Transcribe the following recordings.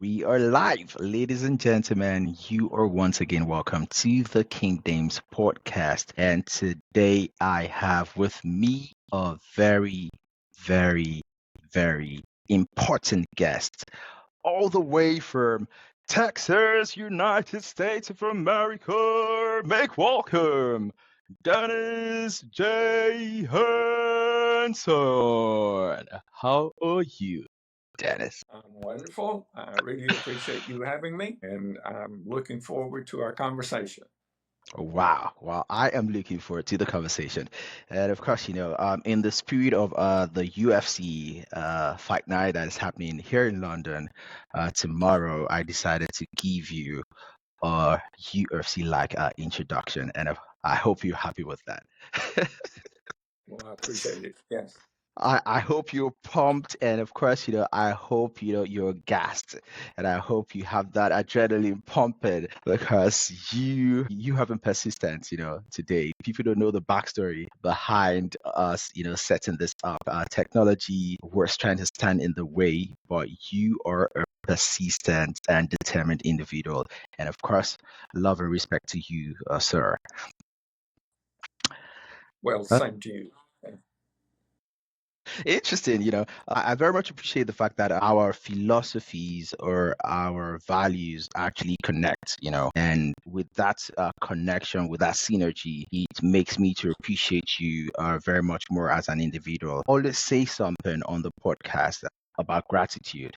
We are live, ladies and gentlemen. You are once again welcome to the King Dems Podcast. And today I have with me a very, very important guest, all the way from Texas, United States of America. Make welcome, Dennis J. Henson. How are you, Dennis? I'm wonderful. I really appreciate you having me, and I'm looking forward to our conversation. Wow. Well, I am looking forward to the conversation. And of course, in the spirit of the UFC fight night that is happening here in London tomorrow, I decided to give you a UFC-like introduction, and I hope you're happy with that. Well, I appreciate it. Yes. I hope you're pumped, and of course, I hope you're gassed, and I hope you have that adrenaline pumping because you have been persistent, today. People don't know the backstory behind us, setting this up. Technology was trying to stand in the way, but you are a persistent and determined individual, and of course, love and respect to you, sir. Well, same to you. Interesting, I very much appreciate the fact that our philosophies or our values actually connect, and with that connection, with that synergy, it makes me to appreciate you very much more as an individual. Always say something on the podcast about gratitude.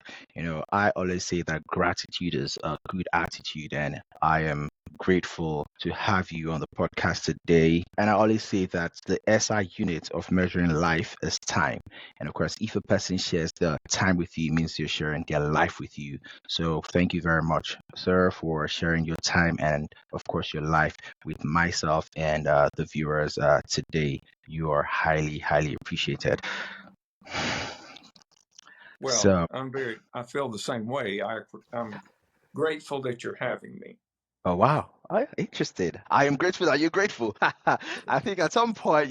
I always say that gratitude is a good attitude, and I am grateful to have you on the podcast today. And I always say that the SI unit of measuring life is time. And of course, if a person shares the time with you, it means they're sharing their life with you. So thank you very much, sir, for sharing your time and, of course, your life with myself and the viewers today. You are highly appreciated. Well, So, I feel the same way. I'm grateful that you're having me. oh wow, interested. I am grateful that you're grateful. I think at some point,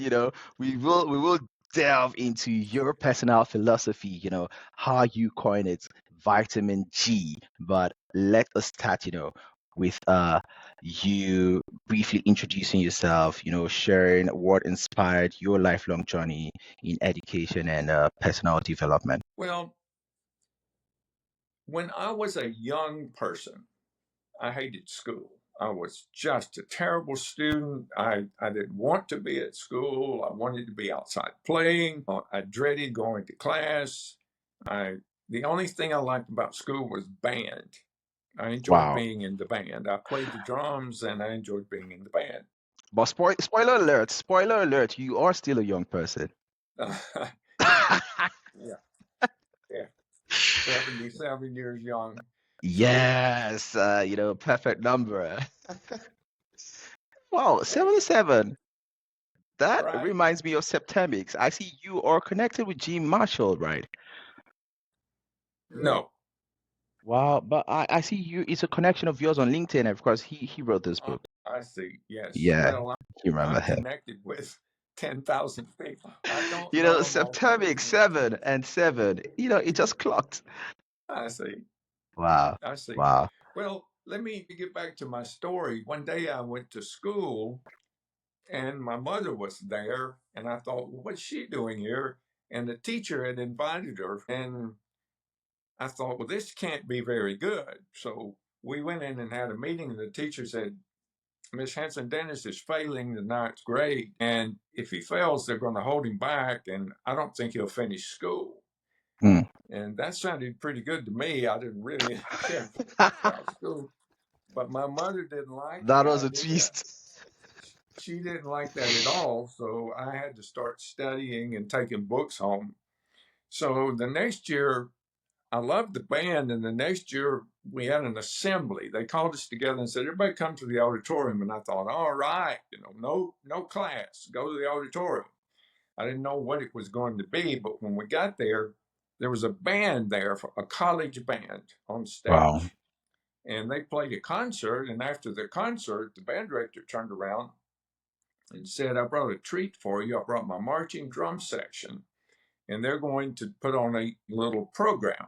we will delve into your personal philosophy, how you coin it, vitamin G. But let us start, with you briefly introducing yourself, sharing what inspired your lifelong journey in education and personal development. Well, when I was a young person, I hated school. I was just a terrible student. I didn't want to be at school. I wanted to be outside playing. I dreaded going to class. I The only thing I liked about school was band. I enjoyed Wow. being in the band. I played the drums and I enjoyed being in the band. But spoiler alert, you are still a young person. Yeah, yeah. 77 years young. So, Yes, perfect number. Wow, hey, 77. That right? reminds me of Septemics. I see you are connected with Jim Marshall, right? No. Wow, but I see you, it's a connection of yours on LinkedIn. Of course, he wrote this book. I see. Yes. Yeah, Well, you remember I'm him. connected with 10,000 people. I don't know most of Septemic them. 7 and 7, it just clocked. I see. Wow, I see. wow. Well, let me get back to my story. One day I went to school and my mother was there, and I thought, well, what's she doing here? And the teacher had invited her, and I thought, well, this can't be very good. So we went in and had a meeting, and the teacher said, Miss Henson Dennis is failing the ninth grade, and if he fails, they're going to hold him back, and I don't think he'll finish school. Hmm. And that sounded pretty good to me. I didn't really care about school, but my mother didn't like That the was a idea. twist. She didn't like that at all, so I had to start studying and taking books home. So the next year, I loved the band, and the next year we had an assembly. They called us together and said, "Everybody come to the auditorium." And I thought, "All right, no class, go to the auditorium." I didn't know what it was going to be, but when we got there was a band there, a college band on Wow. stage, and they played a concert. And after the concert, the band director turned around and said, "I brought a treat for you. I brought my marching drum section, and they're going to put on a little program."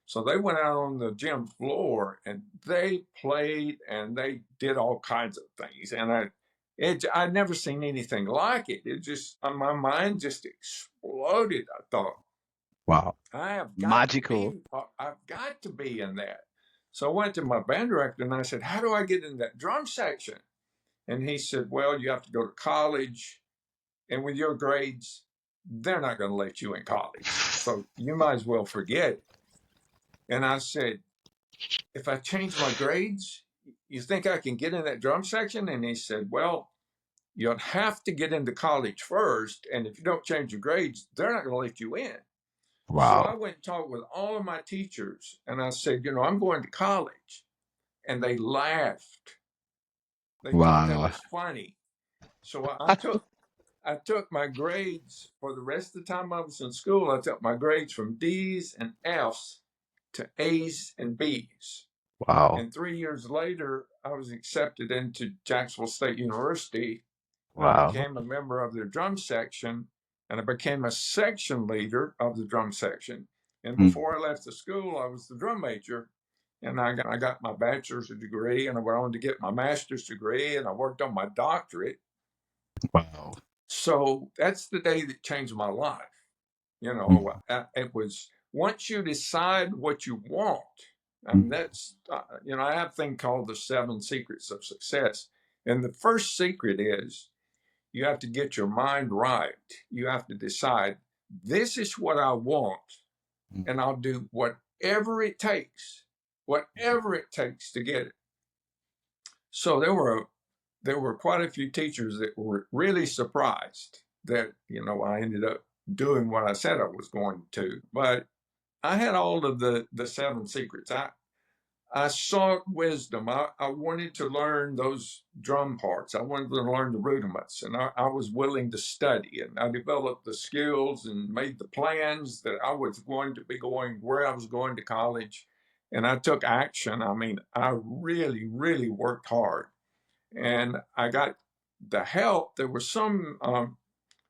So they went out on the gym floor and they played and they did all kinds of things. And I'd never seen anything like it. It just, my mind just exploded. I thought, Wow. I've got Magical. to be in that. So I went to my band director and I said, how do I get in that drum section? And he said, well, you have to go to college, and with your grades, they're not going to let you in college. So you might as well forget it. And I said, if I change my grades, you think I can get in that drum section? And he said, well, you'll have to get into college first. And if you don't change your grades, they're not going to let you in. So I Wow. went and talked with all of my teachers and I said, I'm going to college. And they laughed. They thought that Wow. was funny. So I took my grades for the rest of the time I was in school. I took my grades from D's and F's to A's and B's. Wow. And 3 years later, I was accepted into Jacksonville State University. I Wow. became a member of their drum section, and I became a section leader of the drum section. And Mm. before I left the school, I was the drum major, and I got my bachelor's degree, and I went on to get my master's degree, and I worked on my doctorate. Wow. So that's the day that changed my life. Mm. It was once you decide what you want. I mean, Mm. that's, I have a thing called the 7 secrets of success. And the first secret is you have to get your mind right. You have to decide, this is what I want, Mm. and I'll do whatever it takes to get it. So there were quite a few teachers that were really surprised that, I ended up doing what I said I was going to. But I had all of the 7 secrets. I sought wisdom. I wanted to learn those drum parts. I wanted to learn the rudiments, and I was willing to study. And I developed the skills and made the plans that I was going to be going where I was going to college. And I took action. I mean, I really, really worked hard, and I got the help. There were some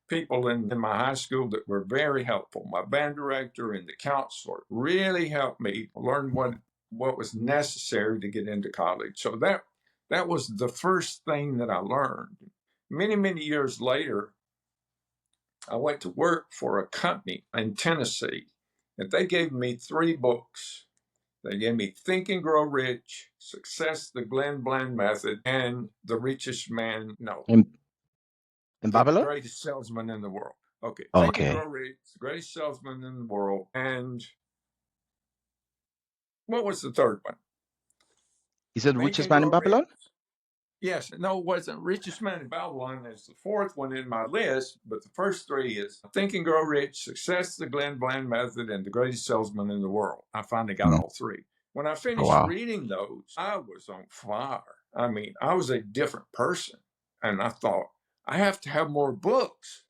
people in my high school that were very helpful. My band director and the counselor really helped me learn what was necessary to get into college. So that was the first thing that I learned. Many, many years later, I went to work for a company in Tennessee, and they gave me 3 books. They gave me Think and Grow Rich, Success, the Glenn Bland Method, and The Richest Man, no, In The Babylon? Greatest Salesman in the World. Okay, Think and Okay. Grow Rich, The Greatest Salesman in the World, and what was the third one? He said Think richest and man in Grow Rich. Babylon? Yes, no, it wasn't. Richest Man in Babylon is the 4th one in my list, but the first 3 is Think and Grow Rich, Success, the Glenn Bland Method, and The Greatest Salesman in the World. I finally got Mm. all 3. When I Oh, finished wow. reading those, I was on fire. I mean, I was a different person. And I thought, I have to have more books.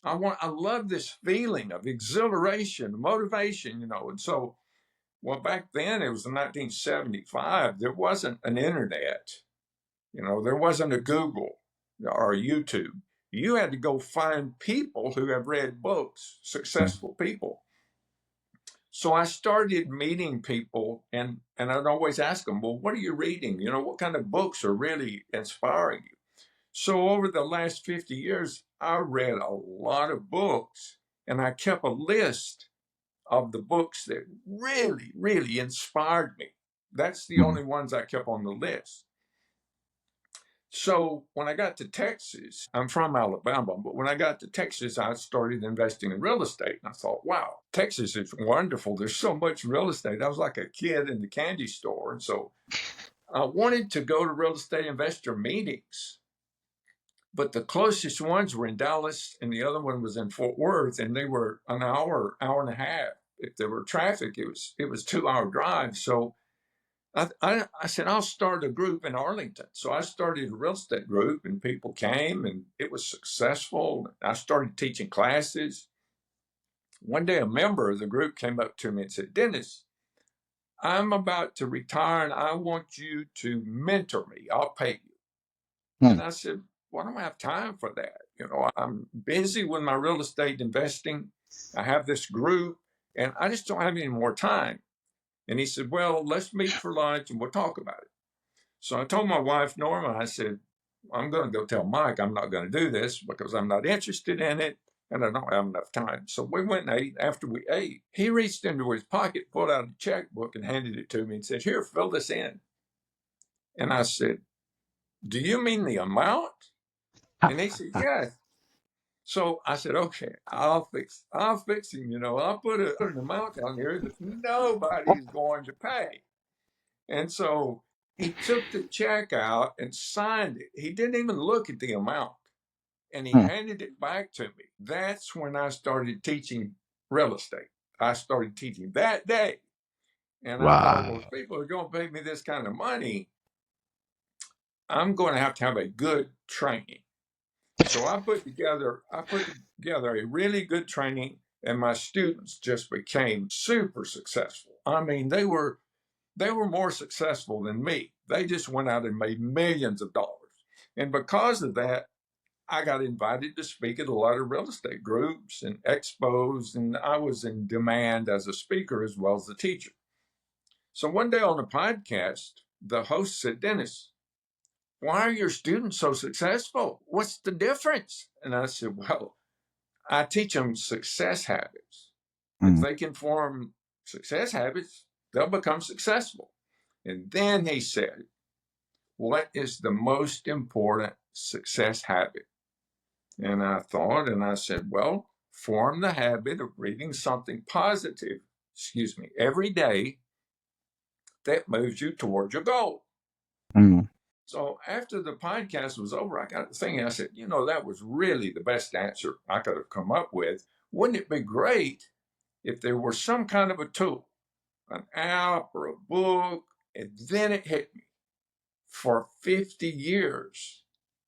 I love this feeling of exhilaration, motivation, And so, well, back then it was in 1975. There wasn't an internet. There wasn't a Google or a YouTube. You had to go find people who have read books, Mm. successful people. So I started meeting people, and I'd always ask them, well, what are you reading? What kind of books are really inspiring you? So over the last 50 years, I read a lot of books, and I kept a list of the books that really, really inspired me. That's the Mm. only ones I kept on the list. So when I got to Texas, I'm from Alabama, but when I got to Texas, I started investing in real estate. And I thought, wow, Texas is wonderful. There's so much real estate. I was like a kid in the candy store. And so I wanted to go to real estate investor meetings, but the closest ones were in Dallas and the other one was in Fort Worth, and they were an hour, hour and a half. If there were traffic, it was 2-hour drive. So I said, I'll start a group in Arlington. So I started a real estate group, and people came, and it was successful. I started teaching classes. One day, a member of the group came up to me and said, Dennis, I'm about to retire, and I want you to mentor me. I'll pay you. And Mm. I said, well, I don't have time for that. I'm busy with my real estate investing. I have this group, and I just don't have any more time. And he said, well, let's meet for lunch and we'll talk about it. So I told my wife, Norma, I said, I'm going to go tell Mike I'm not going to do this because I'm not interested in it and I don't have enough time. So we went and ate. After we ate, he reached into his pocket, pulled out a checkbook and handed it to me and said, here, fill this in. And I said, do you mean the amount? And he said, yes. So I said, okay, I'll fix him. I'll put an amount down here that nobody's going to pay. And so he took the check out and signed it. He didn't even look at the amount and he handed it back to me. That's when I started teaching real estate. I started teaching that day. And I thought, well, Wow. if people are going to pay me this kind of money, I'm going to have a good training. So I put together a really good training, and my students just became super successful. I mean, they were more successful than me. They just went out and made millions of dollars. And because of that, I got invited to speak at a lot of real estate groups and expos, and I was in demand as a speaker as well as a teacher. So one day on a podcast, the host said, Dennis, why are your students so successful? What's the difference? And I said, well, I teach them success habits. If they can form success habits, they'll become successful. And then he said, what is the most important success habit? And I thought, and I said, well, form the habit of reading something positive, every day that moves you towards your goal. So after the podcast was over, I got thinking, I said, that was really the best answer I could have come up with. Wouldn't it be great if there were some kind of a tool, an app or a book? And then it hit me. For 50 years,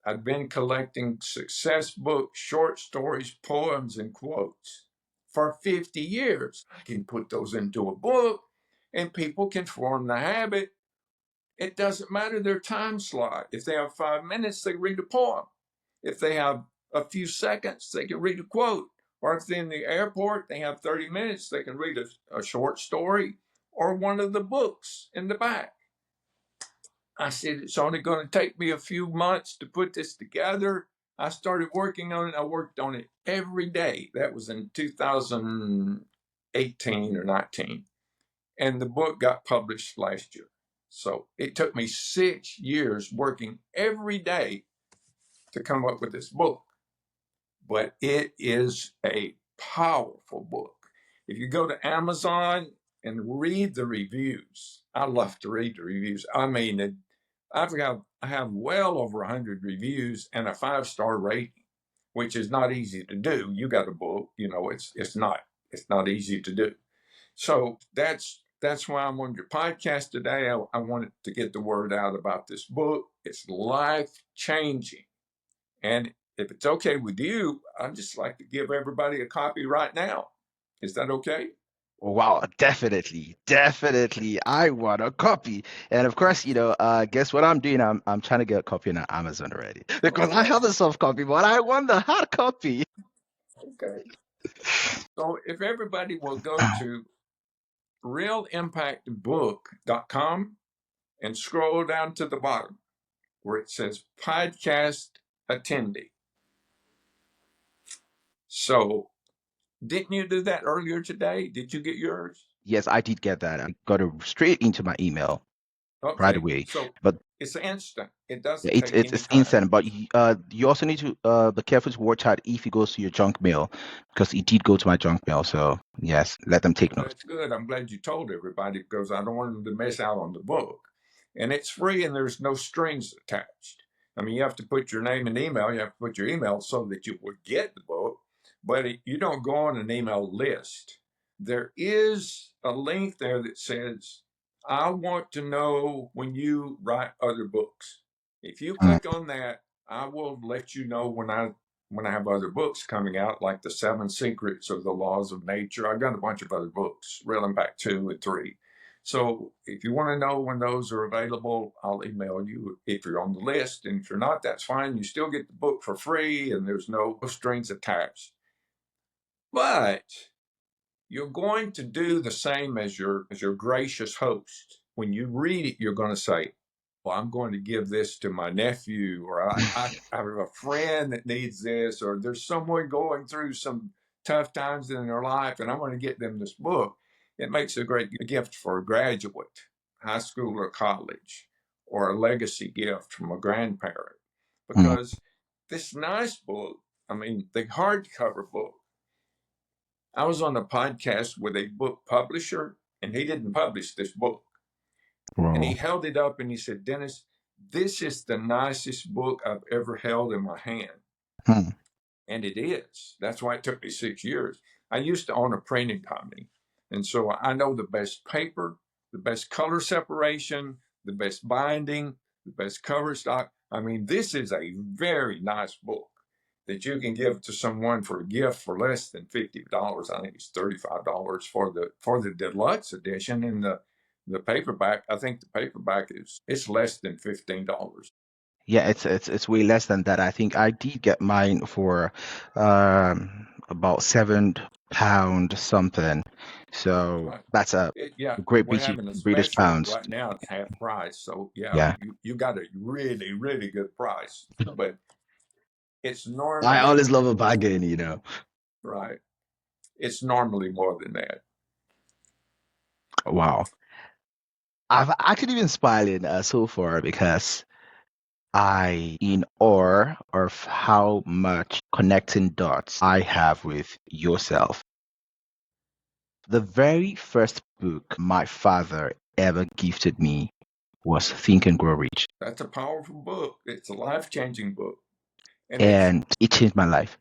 I've been collecting success books, short stories, poems, and quotes. For 50 years, I can put those into a book and people can form the habit. It doesn't matter their time slot. If they have 5 minutes, they read a poem. If they have a few seconds, they can read a quote. Or if they're in the airport, they have 30 minutes, they can read a short story or one of the books in the back. I said, it's only going to take me a few months to put this together. I started working on it. I worked on it every day. That was in 2018 or 19. And the book got published last year. So it took me 6 years working every day to come up with this book. But it is a powerful book. If you go to Amazon and read the reviews, I love to read the reviews. I mean, I have well over 100 reviews and a 5-star rating, which is not easy to do. You got a book, it's not easy to do. So that's why I'm on your podcast today. I wanted to get the word out about this book. It's life changing. And if it's okay with you, I'd just like to give everybody a copy right now. Is that okay? Wow, definitely, definitely. I want a copy. And of course, guess what I'm doing? I'm trying to get a copy on Amazon already because I have a soft copy, but I want the hard copy. Okay. So if everybody will go to realimpactbook.com and scroll down to the bottom where it says podcast attendee. So didn't you do that earlier today? Did you get yours? Yes, I did get that. I got it straight into my email right Okay. away. So But it's instant. It doesn't it's take it's, any it's time. instant. But you also need to be careful to watch out if it goes to your junk mail because it did go to my junk mail. So yes, let them take Well, note. that's good. I'm glad you told everybody because I don't want them to miss out on the book. And it's free and there's no strings attached. I mean, you have to put your name and email. You have to put your email so that you would get the book, but you don't go on an email list. There is a link there that says, I want to know when you write other books. If you click on that, I will let you know when I have other books coming out, like The 7 Secrets of the Laws of Nature. I've got a bunch of other books, Real Impact 2 and 3. So if you want to know when those are available, I'll email you if you're on the list. And if you're not, that's fine. You still get the book for free and there's no strings attached. But you're going to do the same as your gracious host. When you read it, you're going to say, well, I'm going to give this to my nephew, or I have a friend that needs this, or there's someone going through some tough times in their life, and I'm going to get them this book. It makes a great gift for a graduate, high school or college, or a legacy gift from a grandparent. Mm. Because this nice book, I mean, the hardcover book, I was on a podcast with a book publisher, and he didn't publish this book. And he Wow. held it up and he said, Dennis, this is the nicest book I've ever held in my hand. Hmm. And it is. That's why it took me 6 years. I used to own a printing company. And so I know the best paper, the best color separation, the best binding, the best cover stock. I mean, this is a very nice book that you can give to someone for a gift for less than $50. I think it's $35 for the deluxe edition. And the paperback, I think the paperback it's less than $15. Yeah, it's way less than that. I think I did get mine for about £7 something. So Right. that's a Yeah, great we're having a British special pounds. right now. It's half price. So yeah, Yeah. you got a really, really good price. But it's I normally always love a bargain, you know. right. It's normally more than that. Wow. I've actually been smiling so far because I in awe of how much connecting dots I have with yourself. The very first book my father ever gifted me was Think and Grow Rich, That's a powerful book. It's a life-changing book. And it's and it changed my life.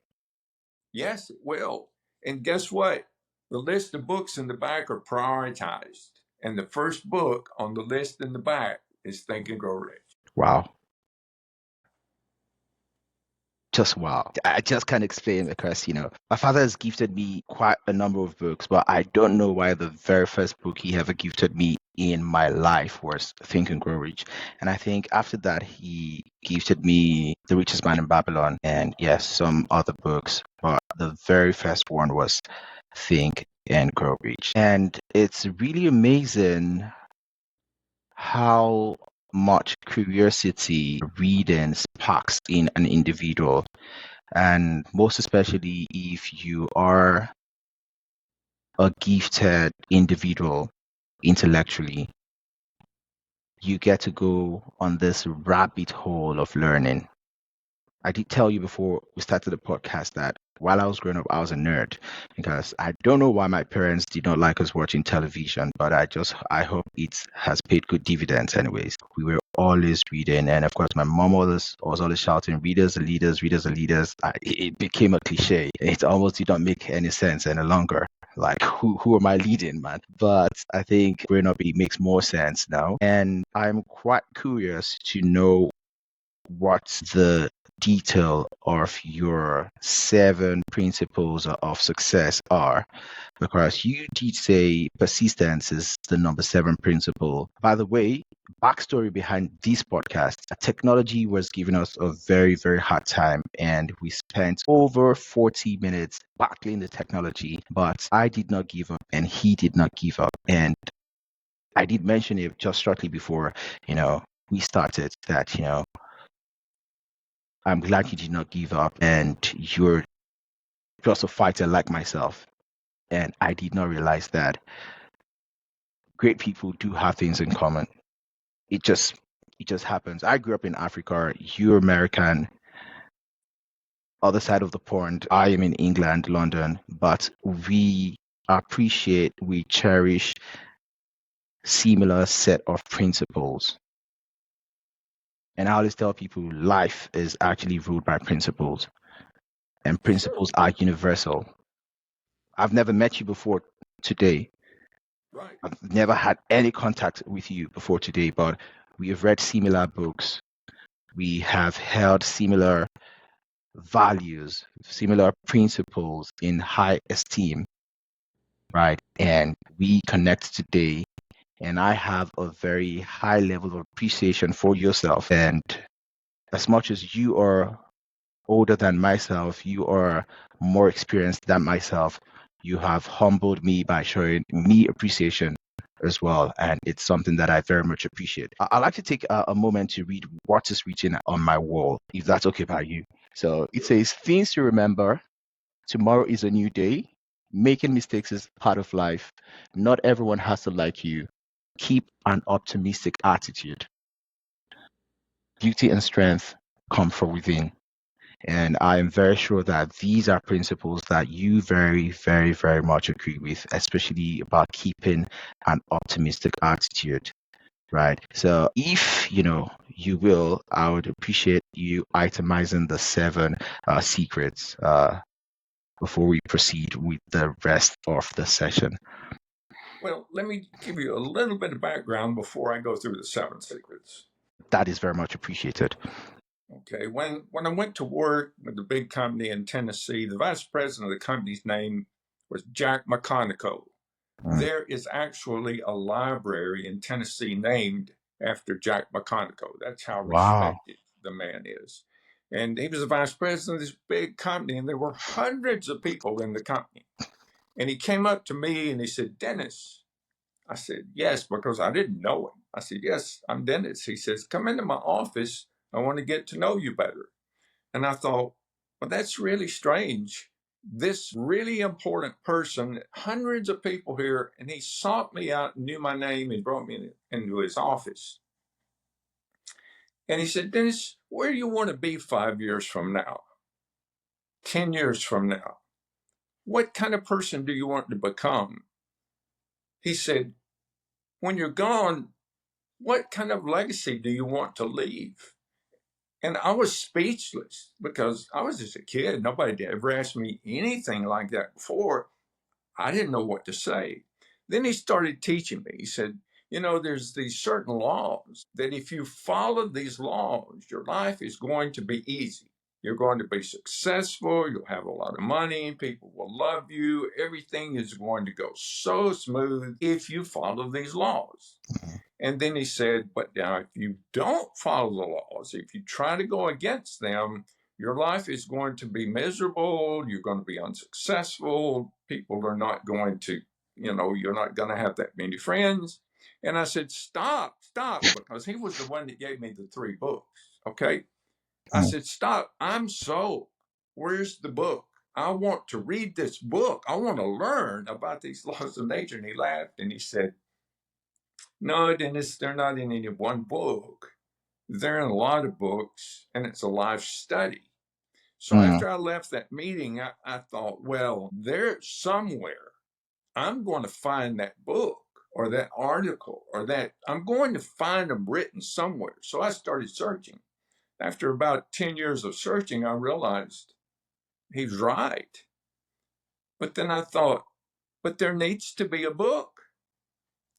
yes, it will. And guess what? The list of books in the back are prioritized. And the first book on the list in the back is Think and Grow Rich. Wow. Just wow. I just can't explain because, my father has gifted me quite a number of books, but I don't know why the very first book he ever gifted me in my life was Think and Grow Rich. And I think after that, he gifted me The Richest Man in Babylon and, yes, some other books. But the very first one was Think and Grow Rich. And it's really amazing how much curiosity reading sparks in an individual, and most especially if you are a gifted individual intellectually, you get to go on this rabbit hole of learning. I did tell you before we started the podcast that while I was growing up, I was a nerd because I don't know why my parents did not like us watching television, but I hope it has paid good dividends anyways. We were always reading, and of course, my mom was always shouting, "Readers are leaders, readers are leaders." It became a cliche. It almost did not make any sense any longer. Like, who am I leading, man? But I think growing up, it makes more sense now. And I'm quite curious to know what the detail of your 7 principles of success are, because you did say persistence is the number 7 principle. By the way, backstory behind this podcast: technology was giving us a very, very hard time, and we spent over 40 minutes battling the technology, but I did not give up and he did not give up. And I did mention it just shortly before we started that I'm glad you did not give up, and you're just a fighter like myself. And I did not realize that great people do have things in common. It just happens. I grew up in Africa. You're American, other side of the pond. I am in England, London, but we we cherish similar set of principles. And I always tell people life is actually ruled by principles, and Sure. principles are universal. I've never met you before today. Right. I've never had any contact with you before today, but we have read similar books. We have held similar values, similar principles in high esteem, right? And we connect today, and I have a very high level of appreciation for yourself. And as much as you are older than myself, you are more experienced than myself, You have humbled me by showing me appreciation as well. And it's something that I very much appreciate. I'd like to take a moment to read what is written on my wall, if that's okay by you. So it says, things to remember. Tomorrow is a new day. Making mistakes is part of life. Not everyone has to like you. Keep an optimistic attitude. Beauty and strength come from within. And I am very sure that these are principles that you very, very, very much agree with, especially about keeping an optimistic attitude, right? So if, you will, I would appreciate you itemizing the seven secrets before we proceed with the rest of the session. Well, let me give you a little bit of background before I go through the seven secrets. That is very much appreciated. Okay, when I went to work with the big company in Tennessee, the vice president of the company's name was Jack McConaughey. There is actually a library in Tennessee named after Jack McConaughey. That's how Wow. respected the man is. And he was the vice president of this big company, and there were hundreds of people in the company. And he came up to me and he said, Dennis. I said, yes, because I didn't know him. I said, yes, I'm Dennis. He says, come into my office. I want to get to know you better. And I thought, well, that's really strange. This really important person, hundreds of people here, and he sought me out, knew my name, and brought me into his office. And he said, Dennis, where do you want to be 5 years from now, 10 years from now? What kind of person do you want to become? He said, when you're gone, what kind of legacy do you want to leave? And I was speechless because I was just a kid. Nobody had ever asked me anything like that before. I didn't know what to say. Then he started teaching me. He said, there's these certain laws that if you follow these laws, your life is going to be easy. You're going to be successful. You'll have a lot of money. People will love you. Everything is going to go so smooth if you follow these laws. And then he said, but now if you don't follow the laws, if you try to go against them, your life is going to be miserable. You're going to be unsuccessful. People are not going to, you're not going to have that many friends. And I said, stop, because he was the one that gave me the 3 books. Okay. I said, stop. I'm sold. Where's the book? I want to read this book. I want to learn about these laws of nature. And he laughed and he said, no, Dennis, they're not in any one book. They're in a lot of books, and it's a life study. So after I left that meeting, I thought, well, there's somewhere I'm going to find that book or that article or that I'm going to find them written somewhere. So I started searching. After about 10 years of searching, I realized he's right. But then I thought, but there needs to be a book.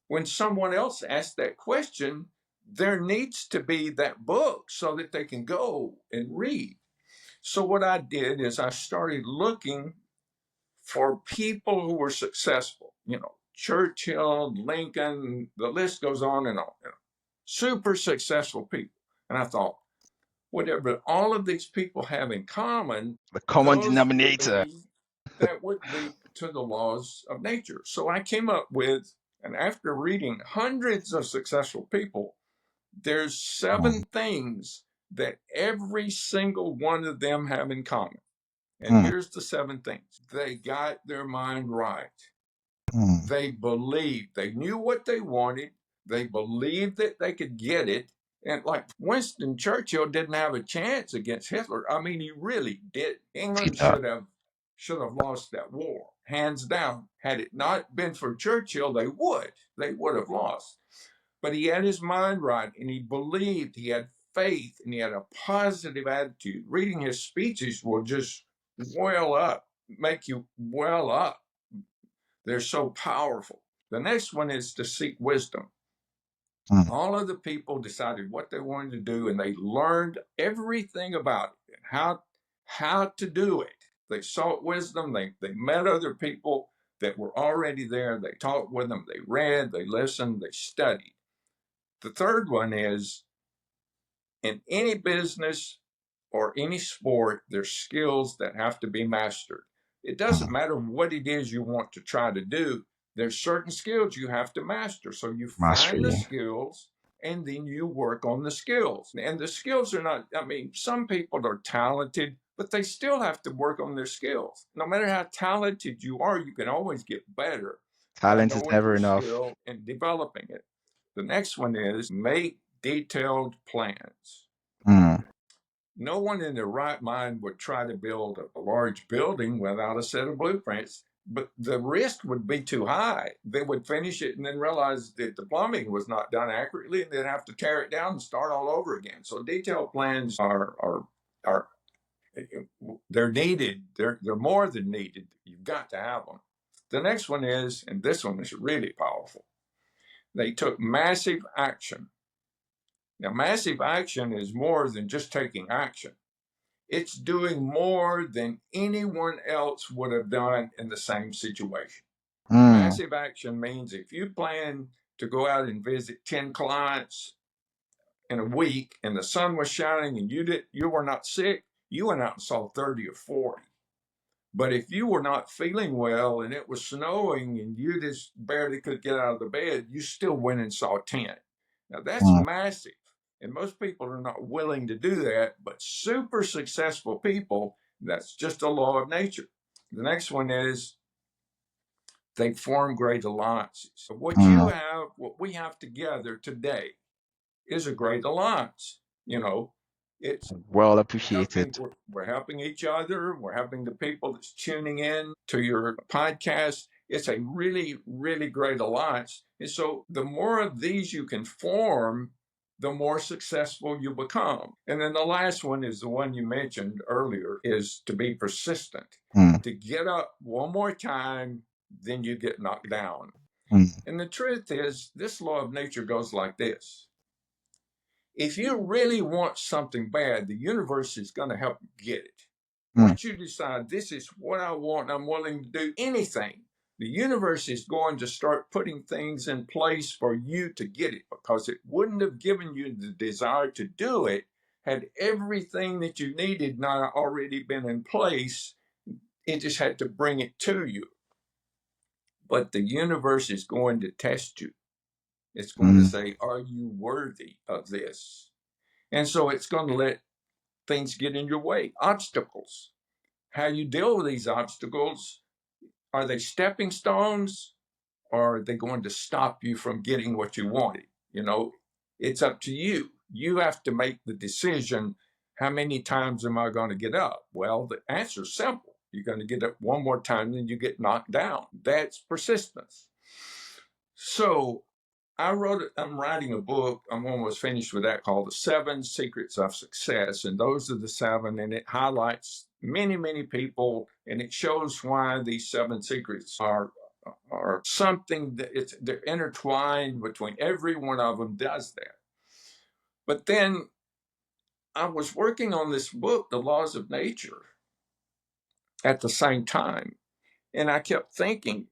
When someone else asks that question, there needs to be that book so that they can go and read. So what I did is I started looking for people who were successful, Churchill, Lincoln, the list goes on and on, super successful people. And I thought, whatever all of these people have in common, The common those would denominator. be, that would lead to the laws of nature. So I came up with, and after reading hundreds of successful people, there's 7 things that every single one of them have in common. And here's the 7 things. They got their mind right. They believed, they knew what they wanted. They believed that they could get it. And like Winston Churchill didn't have a chance against Hitler. I mean, he really did. England should have lost that war, hands down. Had it not been for Churchill, they would have lost. But he had his mind right, and he believed, he had faith, and he had a positive attitude. Reading his speeches will just well up, make you well up. They're so powerful. The next one is to seek wisdom. All of the people decided what they wanted to do, and they learned everything about it and how to do it. They sought wisdom. They met other people that were already there. They talked with them. They read, they listened, they studied. The third one is, in any business or any sport, there's skills that have to be mastered. It doesn't matter what it is you want to try to do. There's certain skills you have to master. So you find the Mastery. skills and then you work on the skills. And the skills are not, I mean, some people are talented, but they still have to work on their skills. No matter how talented you are, you can always get better by Talent is knowing never your enough. skill and developing it. The next one is make detailed plans. Mm. No one in their right mind would try to build a large building without a set of blueprints, but the risk would be too high. They would finish it and then realize that the plumbing was not done accurately, and they'd have to tear it down and start all over again. So detailed plans are they're needed. They're more than needed. You've got to have them. The next one is, and this one is really powerful. They took massive action. Now, massive action is more than just taking action. It's doing more than anyone else would have done in the same situation. Massive action means if you plan to go out and visit 10 clients in a week and the sun was shining and you were not sick, you went out and saw 30 or 40. But if you were not feeling well and it was snowing and you just barely could get out of the bed, you still went and saw 10. Now that's massive. And most people are not willing to do that, but super successful people, that's just a law of nature. The next one is they form great alliances. So what we have together today is a great alliance. You know, it's Well appreciated. we're helping each other. We're helping the people that's tuning in to your podcast. It's a really, really great alliance. And so the more of these you can form, the more successful you become. And then the last one is the one you mentioned earlier, is to be persistent, to get up one more time, then you get knocked down. And the truth is, this law of nature goes like this. If you really want something bad, the universe is going to help you get it. Once you decide this is what I want, I'm willing to do anything, the universe is going to start putting things in place for you to get it, because it wouldn't have given you the desire to do it had everything that you needed not already been in place. It just had to bring it to you. But the universe is going to test you. It's going to say, are you worthy of this? And so it's going to let things get in your way. Obstacles. How you deal with these obstacles, are they stepping stones, or are they going to stop you from getting what you wanted? You know, it's up to you. You have to make the decision, how many times am I going to get up? Well, the answer is simple. You're going to get up one more time, then you get knocked down. That's persistence. So I'm writing a book. I'm almost finished with that, called The 7 Secrets of Success. And those are the 7, and it highlights many, many people, and it shows why these 7 secrets are something that they're intertwined between every one of them does that. But then I was working on this book, The Laws of Nature, at the same time. And I kept thinking,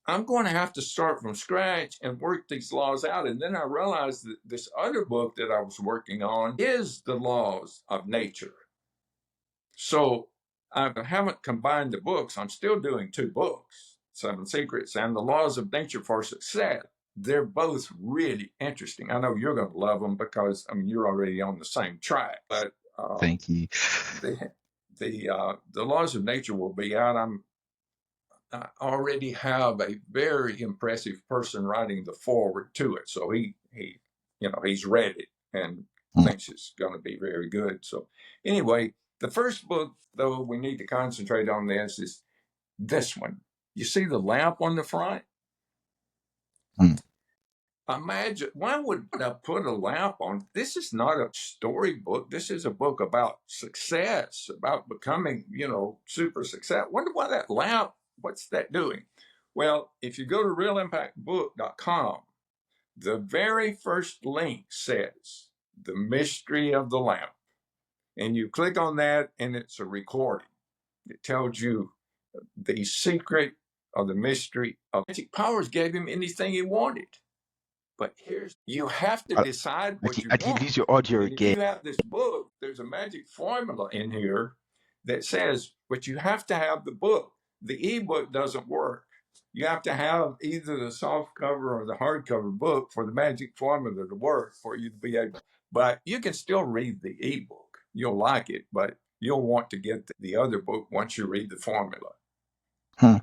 I'm going to have to start from scratch and work these laws out. And then I realized that this other book that I was working on is The Laws of Nature. So I haven't combined the books. I'm still doing 2 books, 7 Secrets and The Laws of Nature for Success. They're both really interesting. I know you're going to love them because, I mean, you're already on the same track. But Thank you. The Laws of Nature will be out. I already have a very impressive person writing the foreword to it. So he's read it and thinks it's going to be very good. So anyway, the first book, though, we need to concentrate on this is this one. You see the lamp on the front? Imagine, why would I put a lamp on? This is not a storybook. This is a book about success, about becoming, super success. Wonder why that lamp, what's that doing? Well, if you go to realimpactbook.com, the very first link says The Mystery of the Lamp. And you click on that and it's a recording. It tells you the secret of the mystery of magic powers gave him anything he wanted. But you have to decide what you I did want. lose your audio And if again. you have this book, there's a magic formula in here that says, but you have to have the book. The ebook doesn't work. You have to have either the soft cover or the hardcover book for the magic formula to work for you to be able. But you can still read the ebook. You'll like it, but you'll want to get the other book once you read the formula. Hmm.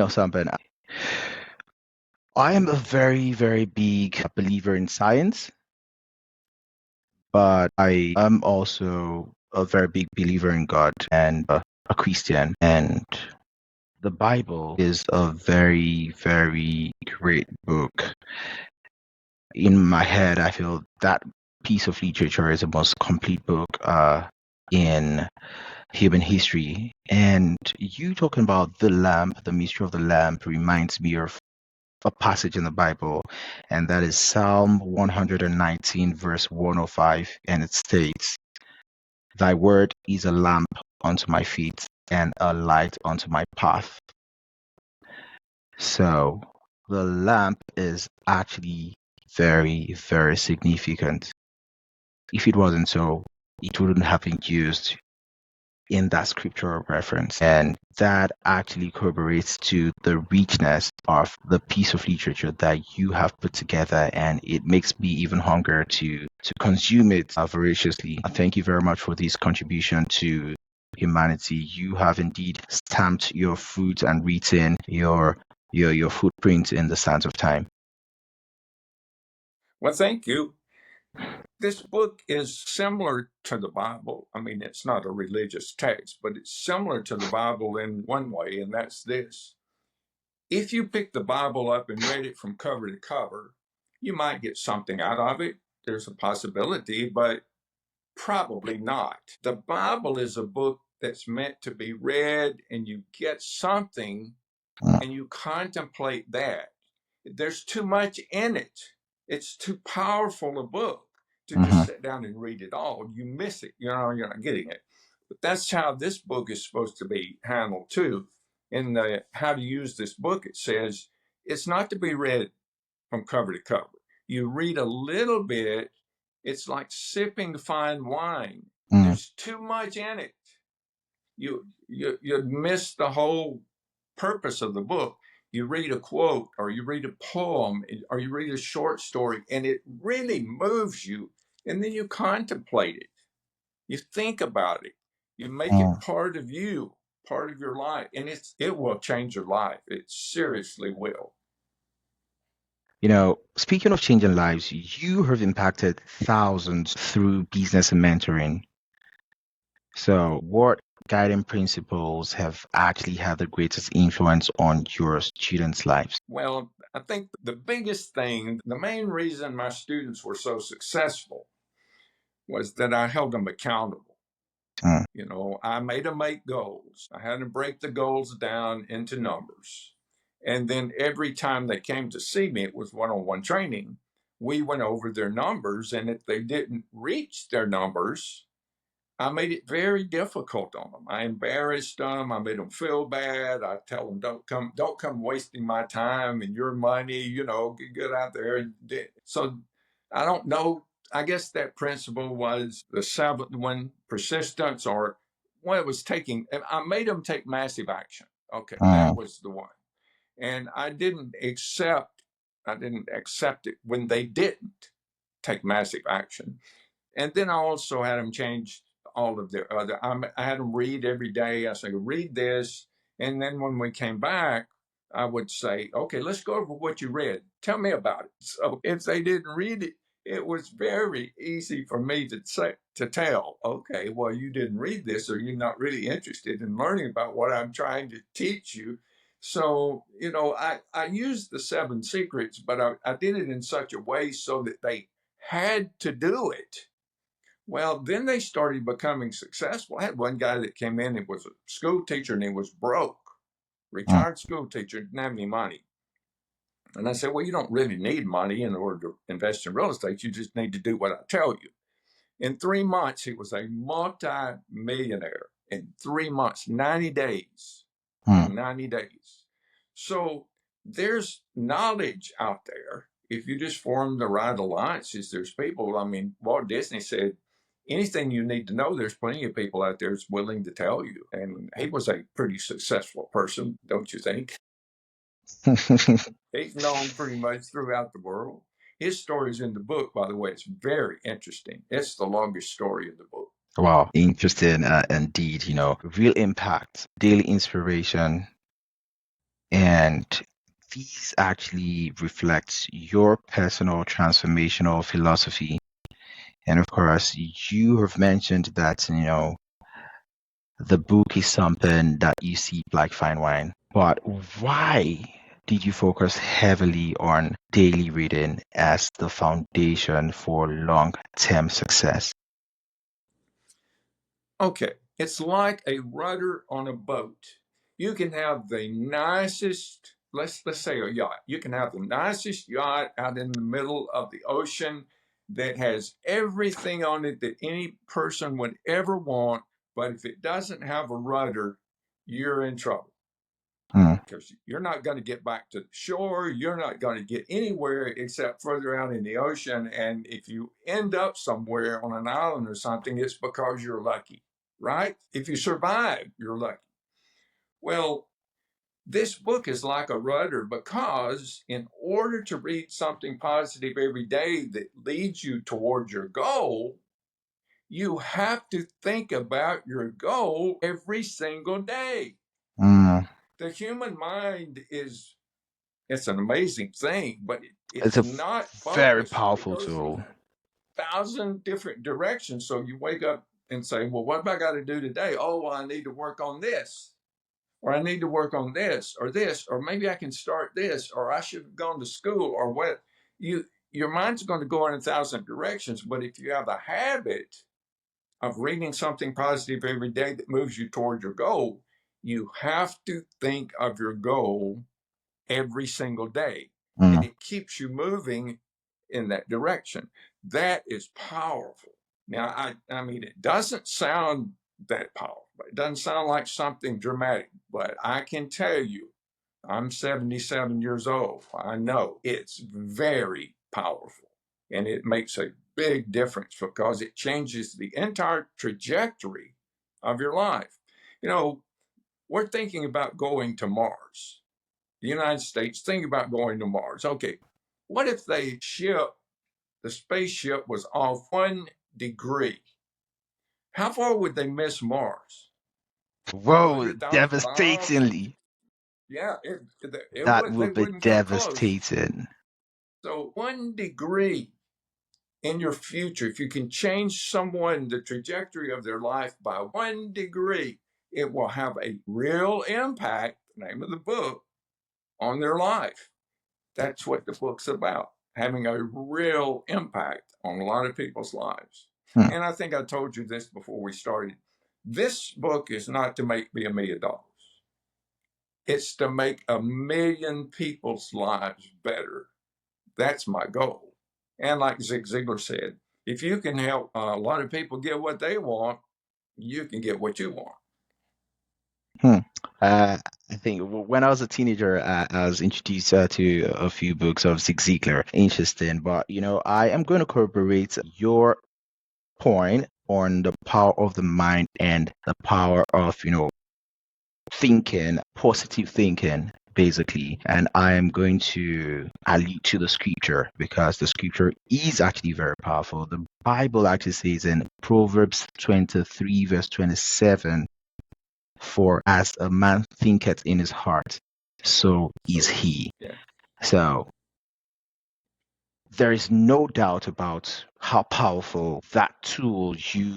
Something. I am a very, very big believer in science, but I am also a very big believer in God and a Christian. And the Bible is a very, very great book. In my head, I feel that piece of literature is the most complete book in human history. And you talking about the lamp, the mystery of the lamp, reminds me of a passage in the Bible, and that is Psalm 119, verse 105, and it states, "Thy word is a lamp unto my feet and a light unto my path." So the lamp is actually very, very significant. If it wasn't so, it wouldn't have been used in that scriptural reference. And that actually corroborates to the richness of the piece of literature that you have put together. And it makes me even hungrier to consume it voraciously. Thank you very much for this contribution to humanity. You have indeed stamped your foot and written your footprint in the sands of time. Well, thank you. This book is similar to the Bible. I mean, it's not a religious text, but it's similar to the Bible in one way, and that's this. If you pick the Bible up and read it from cover to cover, you might get something out of it. There's a possibility, but probably not. The Bible is a book that's meant to be read and you get something and you contemplate that. There's too much in it. It's too powerful a book to just sit down and read it all. You miss it. You're not getting it. But that's how this book is supposed to be handled too. In the how to use this book, it says it's not to be read from cover to cover. You read a little bit. It's like sipping fine wine. There's too much in it. You miss the whole purpose of the book. You read a quote or you read a poem or you read a short story and it really moves you, and then you contemplate it. You think about it. You make it part of you, part of your life, and it will change your life. It seriously will. Speaking of changing lives, you have impacted thousands through business and mentoring. So, what guiding principles have actually had the greatest influence on your students' lives? Well, I think the biggest thing, the main reason my students were so successful was that I held them accountable. I made them make goals. I had them break the goals down into numbers. And then every time they came to see me, it was one-on-one training. We went over their numbers, and if they didn't reach their numbers, I made it very difficult on them. I embarrassed them. I made them feel bad. I tell them, don't come wasting my time and your money. Get out there. So I don't know. I guess that principle was the seventh one, persistence, or it was taking. I made them take massive action. Okay, that was the one, and I didn't accept. it when they didn't take massive action. And then I also had them change all of their other. I had them read every day. I said, read this. And then when we came back, I would say, okay, let's go over what you read. Tell me about it. So if they didn't read it, it was very easy for me to tell, okay, well, you didn't read this, or you're not really interested in learning about what I'm trying to teach you. So, I used the 7 secrets, but I did it in such a way so that they had to do it. Well, then they started becoming successful. I had one guy that came in and was a school teacher, and he was broke, retired school teacher, didn't have any money. And I said, well, you don't really need money in order to invest in real estate. You just need to do what I tell you. In 3 months, he was a multi-millionaire. In 3 months, 90 days. In 90 days. So there's knowledge out there. If you just form the right alliances, there's people. Walt Disney said, anything you need to know, there's plenty of people out there that's willing to tell you. And he was a pretty successful person, don't you think? He's known pretty much throughout the world. His story is in the book, by the way. It's very interesting. It's the longest story in the book. Wow, interesting indeed. Real impact, daily inspiration, and these actually reflect your personal transformational philosophy. And of course, you have mentioned that, the book is something that you see like fine wine. But why did you focus heavily on daily reading as the foundation for long-term success? Okay, it's like a rudder on a boat. You can have the nicest, let's say a yacht. You can have the nicest yacht out in the middle of the ocean that has everything on it that any person would ever want, but if it doesn't have a rudder, you're in trouble. Because you're not going to get back to the shore. You're not going to get anywhere except further out in the ocean. And if you end up somewhere on an island or something, it's because you're lucky, right? If you survive, you're lucky. Well, this book is like a rudder because in order to read something positive every day that leads you toward your goal, you have to think about your goal every single day. The human mind it's an amazing thing, but It's it's a not very focused. It powerful goes in tool. 1,000 different directions. So you wake up and say, well, what have I got to do today? Oh, well, I need to work on this, or I need to work on this, or maybe I can start this, or I should have gone to school, or what. Your mind's going to go in 1,000 directions. But if you have a habit of reading something positive every day that moves you toward your goal, you have to think of your goal every single day. And it keeps you moving in that direction. That is powerful. Now, I mean, it doesn't sound that powerful. It doesn't sound like something dramatic, but I can tell you, I'm 77 years old. I know it's very powerful, and it makes a big difference because it changes the entire trajectory of your life. We're thinking about going to Mars. The United States thinking about going to Mars. Okay, what if the spaceship was off 1 degree? How far would they miss Mars? Whoa, 100,000 miles? devastatingly. Yeah, That they would be wouldn't come close. devastating. So 1 degree in your future, if you can change the trajectory of their life by 1 degree, it will have a real impact, the name of the book, on their life. That's what the book's about, having a real impact on a lot of people's lives. And I think I told you this before we started. This book is not to make me $1 million. It's to make 1 million people's lives better. That's my goal. And like Zig Ziglar said, if you can help a lot of people get what they want, you can get what you want. I think when I was a teenager, I was introduced to a few books of Zig Ziglar. Interesting, but I am going to corroborate your point on the power of the mind and the power of thinking, positive thinking, basically. And I am going to allude to the scripture because the scripture is actually very powerful. The Bible actually says in Proverbs 23, verse 27, for as a man thinketh in his heart, so is he. Yeah. So there is no doubt about how powerful that tool you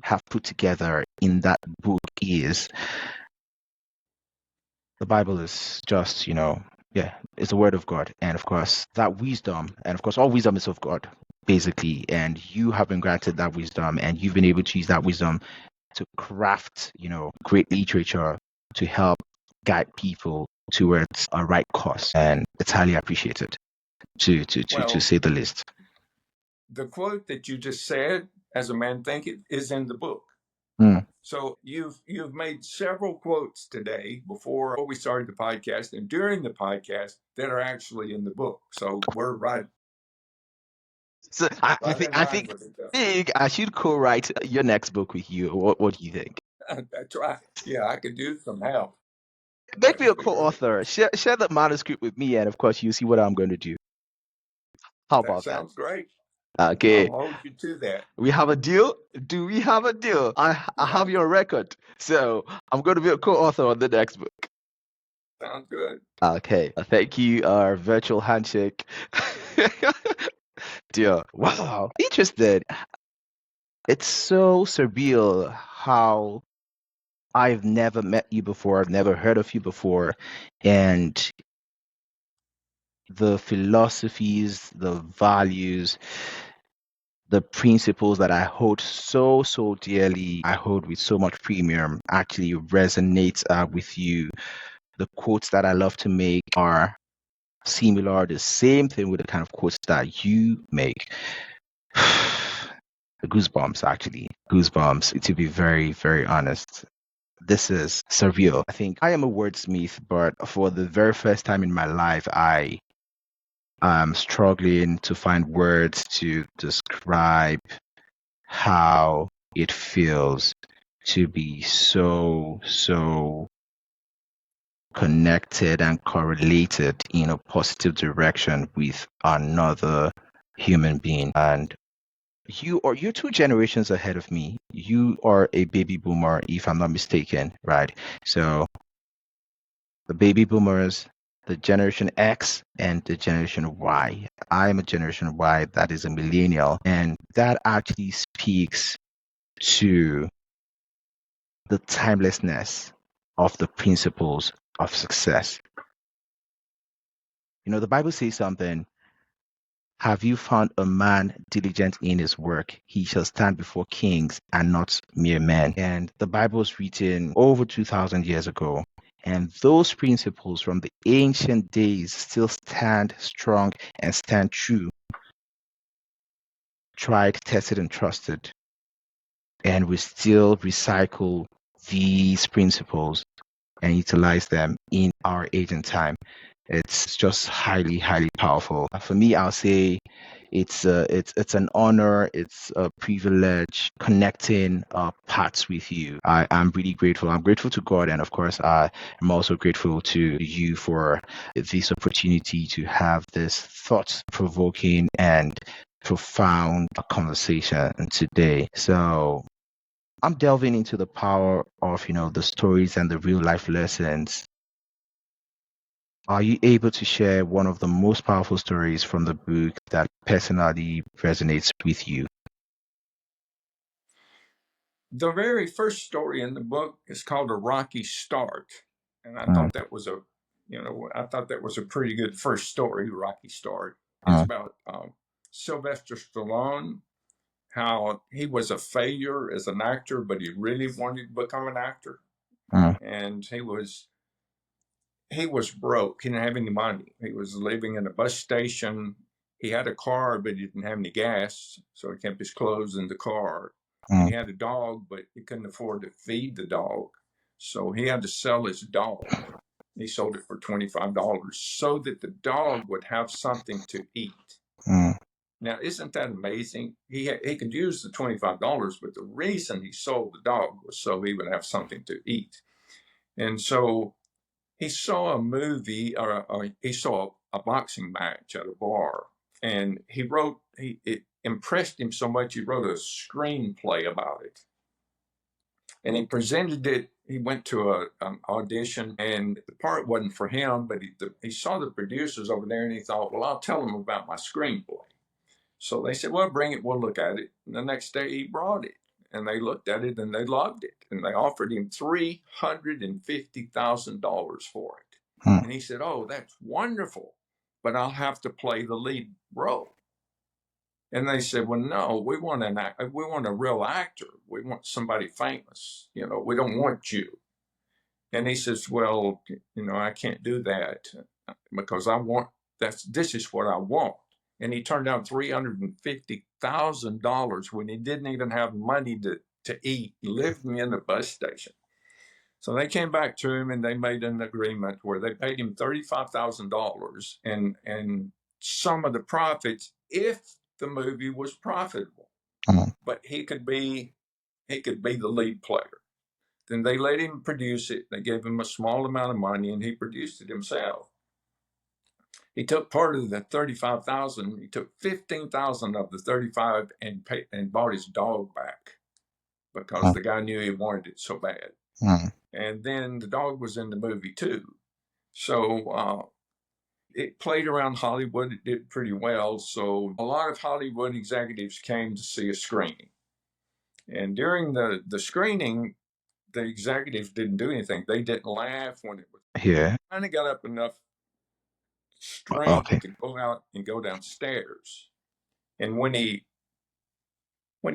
have put together in that book is. The Bible is just, it's the word of God. And of course, that wisdom, and of course, all wisdom is of God, basically. And you have been granted that wisdom, and you've been able to use that wisdom to craft, great literature to help guide people towards a right course. And it's highly appreciated, to say the least. The quote that you just said, as a man thinketh, is in the book. So you've made several quotes today before we started the podcast and during the podcast that are actually in the book. So we're right So Right in I line think with it, though. I should co-write your next book with you. What do you think? That's right. Yeah, I could use some help. Make That me a would be great. co-author. Share the manuscript with me, and of course, you see what I'm going to do. How That about that? sounds great. I'll Okay, hold you to that. we have a deal. Do we have a deal? I have Yeah, your record, so I'm going to be a co-author on the next book. sounds good. Okay, thank you. Our virtual handshake. Deal. Wow, interested. It's so surreal how I've never met you before. I've never heard of you before, and the philosophies, the values, the principles that I hold so dearly, I hold with so much premium, actually resonates with you. The quotes that I love to make are similar, the same thing with the kind of quotes that you make. Goosebumps, actually. Goosebumps, to be very honest. This is surreal. I think I am a wordsmith, but for the very first time in my life, I am struggling to find words to describe how it feels to be so connected and correlated in a positive direction with another human being. And you're 2 generations ahead of me. You are a baby boomer, if I'm not mistaken, right? So the baby boomers, the generation X and the generation Y. I'm a generation Y that is a millennial, and that actually speaks to the timelessness of the principles of success. You know, the Bible says something. Have you found a man diligent in his work? He shall stand before kings and not mere men. And the Bible was written over 2,000 years ago. And those principles from the ancient days still stand strong and stand true, tried, tested, and trusted. And we still recycle these principles and utilize them in our age and time. It's just highly powerful. For me, I'll say it's an honor, it's a privilege connecting paths with you. I'm really grateful. I'm grateful to God, and of course, I'm also grateful to you for this opportunity to have this thought-provoking and profound conversation today. So I'm delving into the power of, the stories and the real life lessons. Are you able to share one of the most powerful stories from the book that personally resonates with you? The very first story in the book is called A Rocky Start. And Mm, I thought that was a pretty good first story, Rocky Start. It's mm, about Sylvester Stallone, how he was a failure as an actor, but he really wanted to become an actor. mm, And he was broke. He didn't have any money. He was living in a bus station. He had a car, but he didn't have any gas, so he kept his clothes in the car. And mm, he had a dog, but he couldn't afford to feed the dog, so he had to sell his dog. He sold it for $25 so that the dog would have something to eat. mm, Now, isn't that amazing? He could use the $25, but the reason he sold the dog was so he would have something to eat. And so he saw a movie, or he saw a boxing match at a bar, and it impressed him so much he wrote a screenplay about it, and he presented it. He went to an audition, and the part wasn't for him, but he saw the producers over there, and he thought, well, I'll tell them about my screenplay. So they said, well, bring it, we'll look at it. And the next day he brought it, and they looked at it and they loved it, and they offered him $350,000 for it. mm, And he said, oh, that's wonderful, but I'll have to play the lead role. And they said, well, no, we want a real actor. We want somebody famous. We don't want you. And he says, well, I can't do that because this is what I want. And he turned down $350,000 when he didn't even have money to eat, living in the bus station. So they came back to him and they made an agreement where they paid him $35,000 and some of the profits, if the movie was profitable. Mm. But he could be the lead player. Then they let him produce it. They gave him a small amount of money, and he produced it himself. He took part of the 35,000. He took 15,000 of the 35 and bought his dog back because the guy knew he wanted it so bad. Mm. And then the dog was in the movie too. So it played around Hollywood. It did pretty well. So a lot of Hollywood executives came to see a screening. And during the screening, the executives didn't do anything. They didn't laugh when it was. Yeah. Kind of got up enough strength Okay. to go out and go downstairs. And when he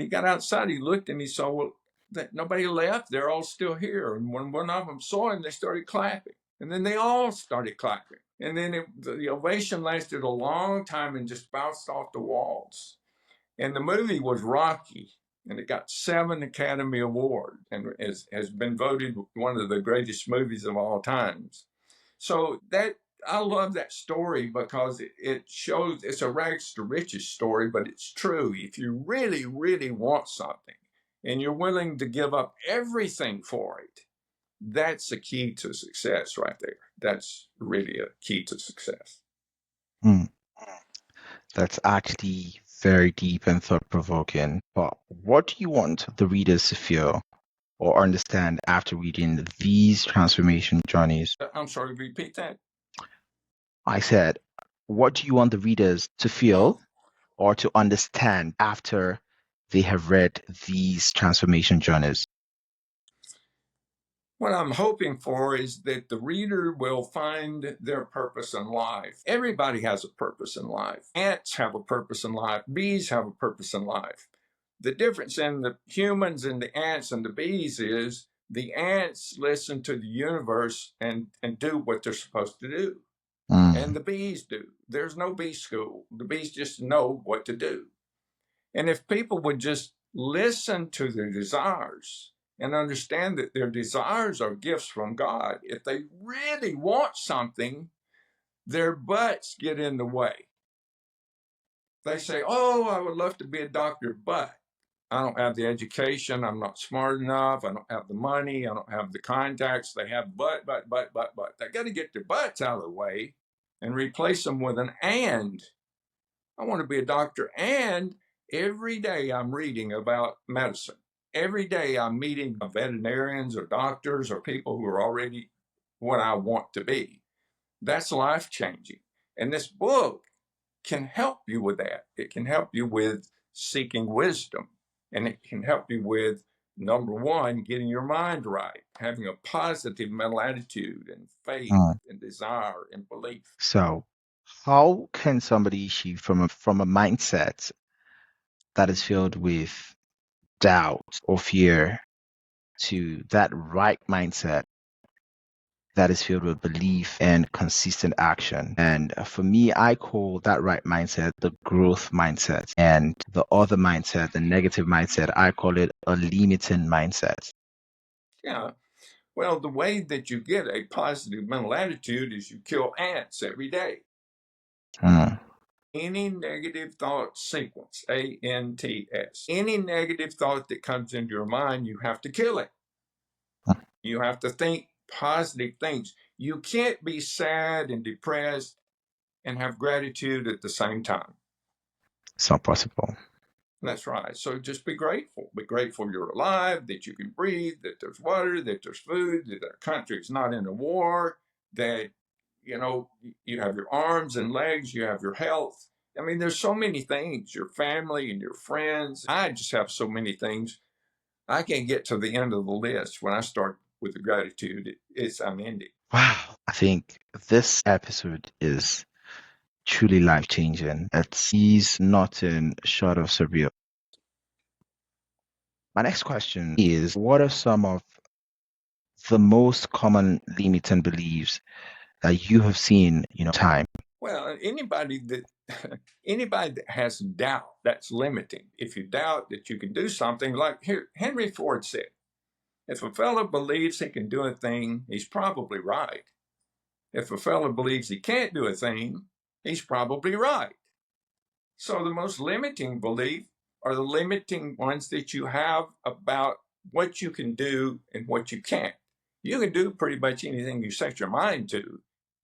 got outside, he looked and he saw that nobody left. They're all still here. And when one of them saw him, they started clapping. And then they all started clapping. And then the ovation lasted a long time and just bounced off the walls. And the movie was Rocky, and it got 7 Academy Awards and has been voted one of the greatest movies of all times. So I love that story because it shows it's a rags to riches story, but it's true. If you really, really want something and you're willing to give up everything for it, that's the key to success right there. That's really a key to success. Mm. That's actually very deep and thought-provoking. But what do you want the readers to feel or understand after reading these transformation journeys? I'm sorry, repeat that. I said, what do you want the readers to feel or to understand after they have read these transformation journeys? What I'm hoping for is that the reader will find their purpose in life. Everybody has a purpose in life. Ants have a purpose in life. Bees have a purpose in life. The difference in the humans and the ants and the bees is the ants listen to the universe and do what they're supposed to do. And the bees do. There's no bee school. The bees just know what to do. And if people would just listen to their desires and understand that their desires are gifts from God, if they really want something, their butts get in the way. They say, oh, I would love to be a doctor, but I don't have the education. I'm not smart enough. I don't have the money. I don't have the contacts. They have but. They got to get their butts out of the way and replace them with an and. I want to be a doctor. And every day I'm reading about medicine. Every day I'm meeting veterinarians or doctors or people who are already what I want to be. That's life changing. And this book can help you with that. It can help you with seeking wisdom. And it can help you with, number one, getting your mind right, having a positive mental attitude and faith and desire and belief. So, how can somebody shift from a mindset that is filled with doubt or fear to that right mindset that is filled with belief and consistent action? And for me, I call that right mindset the growth mindset. And the other mindset, the negative mindset, I call it a limiting mindset. Yeah. Well, the way that you get a positive mental attitude is you kill ants every day. Mm. Any negative thought sequence, ANTS, any negative thought that comes into your mind, you have to kill it. You have to think positive things. You can't be sad and depressed and have gratitude at the same time. It's not possible. That's right. So just be grateful. Be grateful you're alive, that you can breathe, that there's water, that there's food, that our country is not in a war, that, you have your arms and legs, you have your health. I mean, there's so many things, your family and your friends. I just have so many things. I can't get to the end of the list. When I start with the gratitude, I'm ending. Wow. I think this episode is truly life-changing. It's nothing short of surreal. My next question is, what are some of the most common limiting beliefs that you have seen, time? Well, anybody that has doubt, that's limiting. If you doubt that you can do something, like here, Henry Ford said, if a fellow believes he can do a thing, he's probably right. If a fellow believes he can't do a thing, he's probably right. So the most limiting belief are the limiting ones that you have about what you can do and what you can't. You can do pretty much anything you set your mind to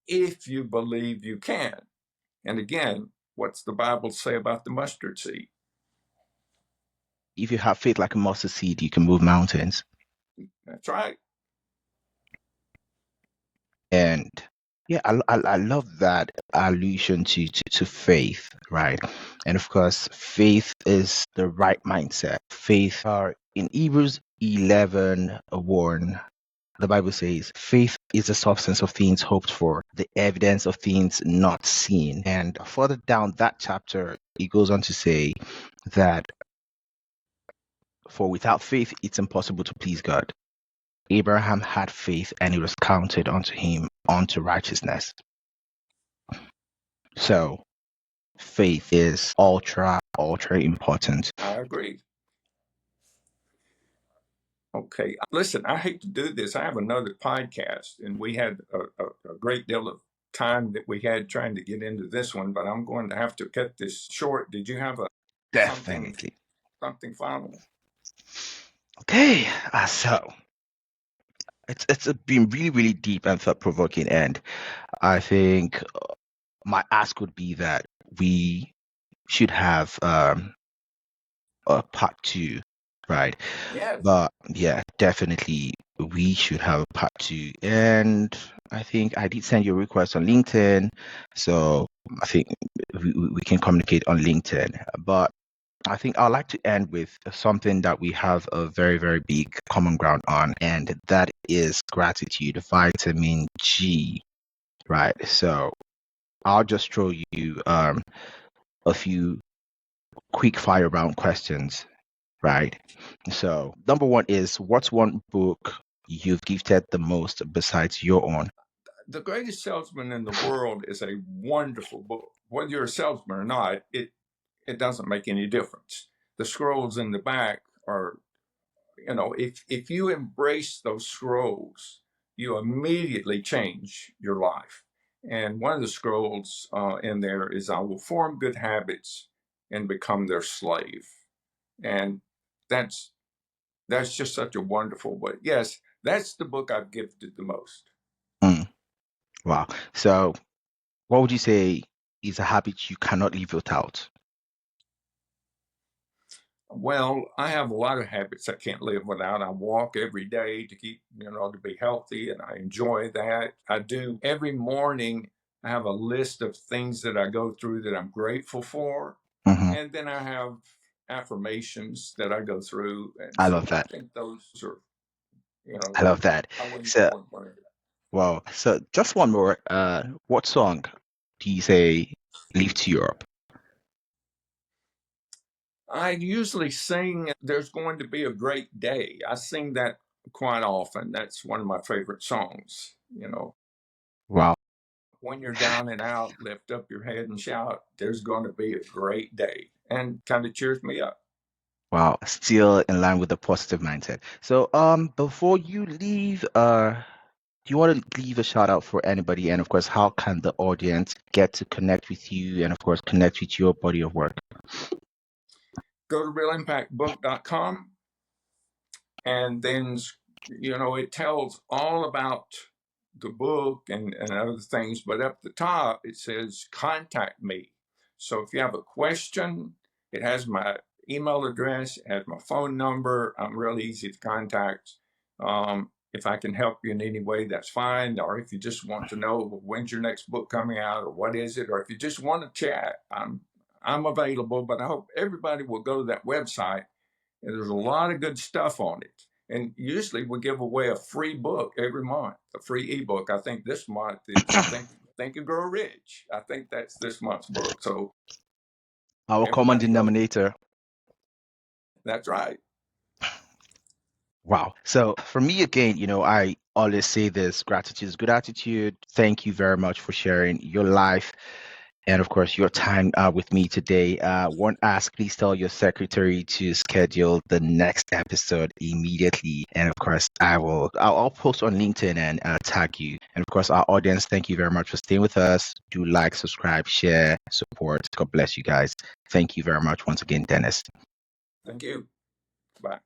if you believe you can. And again, what's the Bible say about the mustard seed? If you have faith like a mustard seed, you can move mountains. That's right. And yeah, I love that allusion to faith, right? And of course, faith is the right mindset. Faith are in Hebrews 11:1. The Bible says, faith is the substance of things hoped for, the evidence of things not seen. And further down that chapter, it goes on to say that for without faith, it's impossible to please God. Abraham had faith and it was counted unto him unto righteousness. So faith is ultra important. I agree. Okay. Listen, I hate to do this. I have another podcast, and we had a great deal of time that we had trying to get into this one, but I'm going to have to cut this short. Did you have something Definitely. something final? Okay, so it's been really deep and thought provoking, and I think my ask would be that we should have a part two, right? Yes. But yeah, definitely we should have a part two. And I think I did send you a request on LinkedIn, so I think we can communicate on LinkedIn. But I think I'd like to end with something that we have a very big common ground on, and that is gratitude, vitamin G, right? So I'll just throw you a few quick fire round questions, right? So number one is, what's one book you've gifted the most besides your own? The Greatest Salesman in the World is a wonderful book. Whether you're a salesman or not, it doesn't make any difference. The scrolls in the back are, if you embrace those scrolls, you immediately change your life. And one of the scrolls in there is, I will form good habits and become their slave. And that's that's just such a wonderful book. Yes, that's the book I've gifted the most. Mm, wow. So what would you say is a habit you cannot live without? Well, I have a lot of habits I can't live without. I walk every day to keep, to be healthy, and I enjoy that. I do every morning. I have a list of things that I go through that I'm grateful for. Hmm. And then I have affirmations that I go through. And I love so I that. think those are, I love that. I wouldn't So, want one. wow. So just one more. What song do you say lifts you up? I usually sing There's Going to Be a Great Day. I sing that quite often. That's one of my favorite songs. Wow. When you're down and out, lift up your head and shout, there's going to be a great day. And kind of cheers me up. Wow. Still in line with the positive mindset. So, before you leave, do you want to leave a shout out for anybody? And of course, how can the audience get to connect with you and of course connect with your body of work? Go to realimpactbook.com, and then it tells all about the book and other things, but up the top it says contact me. So if you have a question, it has my email address, it has my phone number. I'm really easy to contact. If I can help you in any way, that's fine. Or if you just want to know when's your next book coming out, or what is it, or if you just want to chat, I'm available. But I hope everybody will go to that website, and there's a lot of good stuff on it. And usually we give away a free book every month, a free ebook. I think this month it's Think and Grow Rich. I think that's this month's book. So Our common everybody go. denominator. That's right. Wow. So for me, again, I always say this: gratitude is good attitude. Thank you very much for sharing your life and of course your time with me today. One ask, please tell your secretary to schedule the next episode immediately. And of course, I'll post on LinkedIn and tag you. And of course, our audience, thank you very much for staying with us. Do like, subscribe, share, support. God bless you guys. Thank you very much once again, Dennis. Thank you. Bye.